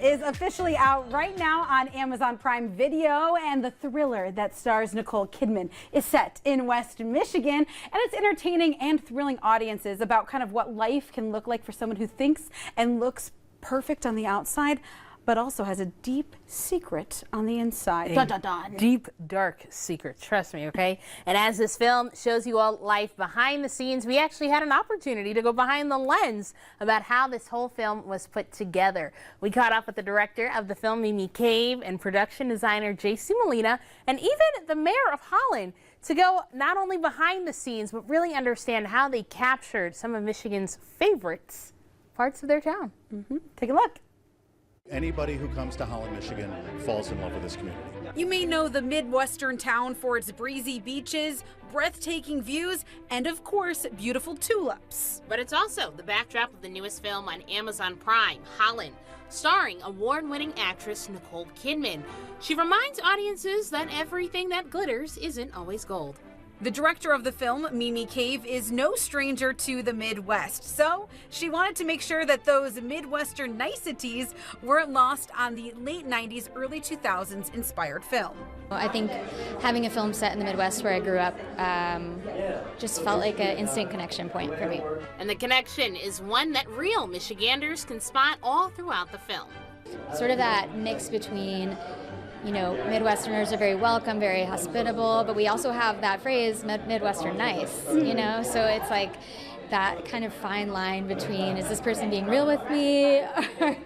is officially out right now on Amazon Prime Video, and the thriller that stars Nicole Kidman is set in West Michigan, and it's entertaining and thrilling audiences about kind of what life can look like for someone who thinks and looks perfect on the outside, but also has a deep secret on the inside. Dun, dun, dun. Deep, dark secret, trust me, okay? And as this film shows you all life behind the scenes, we actually had an opportunity to go behind the lens about how this whole film was put together. We caught up with the director of the film, Mimi Cave, and production designer J.C. Molina, and even the mayor of Holland, to go not only behind the scenes, but really understand how they captured some of Michigan's favorites parts of their town. Take a look. Anybody who comes to Holland, Michigan falls in love with this community. You may know the Midwestern town for its breezy beaches, breathtaking views, and of course, beautiful tulips. But it's also the backdrop of the newest film on Amazon Prime, Holland, starring award-winning actress Nicole Kidman. She reminds audiences that everything that glitters isn't always gold. The director of the film, Mimi Cave, is no stranger to the Midwest, so she wanted to make sure that those Midwestern niceties weren't lost on the late 90s, early 2000s inspired film. I think having a film set in the Midwest where I grew up just felt like an instant connection point for me. And the connection is one that real Michiganders can spot all throughout the film. Sort of that mix between, you know, Midwesterners are very welcome, very hospitable, but we also have that phrase, Midwestern nice, you know? So it's like that kind of fine line between, is this person being real with me, or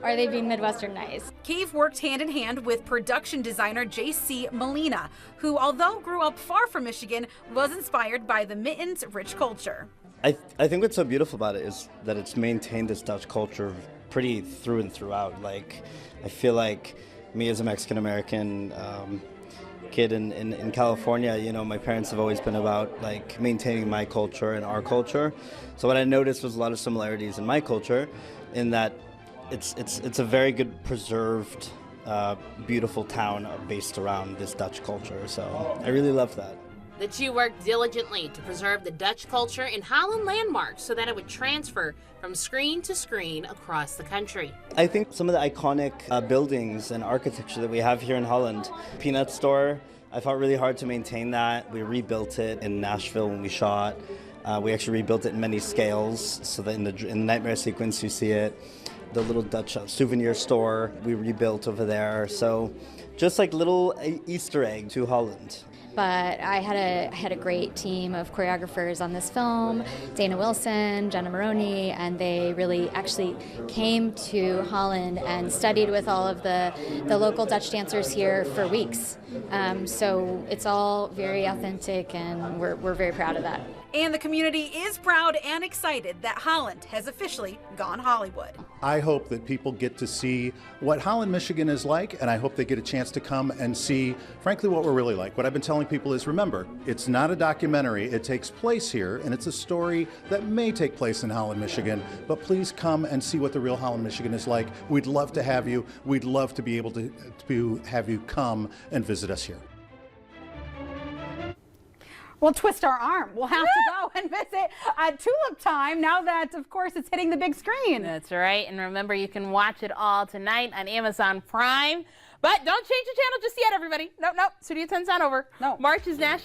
are they being Midwestern nice? Cave worked hand in hand with production designer J.C. Molina, who, although grew up far from Michigan, was inspired by the Mitten's rich culture. I think what's so beautiful about it is that it's maintained this Dutch culture pretty through and throughout. Like, I feel like me as a Mexican-American kid in California, you know, my parents have always been about like maintaining my culture and our culture. So what I noticed was a lot of similarities in my culture, in that it's a very good preserved, beautiful town based around this Dutch culture. So I really loved that. The two worked diligently to preserve the Dutch culture in Holland landmarks so that it would transfer from screen to screen across the country. I think some of the iconic buildings and architecture that we have here in Holland, Peanut Store, I fought really hard to maintain that. We rebuilt it in Nashville when we shot. We actually rebuilt it in many scales so that in the Nightmare sequence you see it. The little Dutch souvenir store we rebuilt over there. So just like little Easter egg to Holland. But I had a great team of choreographers on this film, Dana Wilson, Jenna Maroney, and they really actually came to Holland and studied with all of the local Dutch dancers here for weeks. So it's all very authentic, and we're very proud of that. And the community is proud and excited that Holland has officially gone Hollywood. I hope that people get to see what Holland, Michigan is like, and I hope they get a chance to come and see, frankly, what we're really like. What I've been telling people is, remember, it's not a documentary. It takes place here, and it's a story that may take place in Holland, Michigan, but please come and see what the real Holland, Michigan is like. We'd love to have you. We'd love to be able to have you come and visit us here. We'll twist our arm. We'll have to go and visit Tulip Time now that, of course, it's hitting the big screen. That's right. And remember, you can watch it all tonight on Amazon Prime. But don't change the channel just yet, everybody. Nope. Studio 10's not over. No. March is National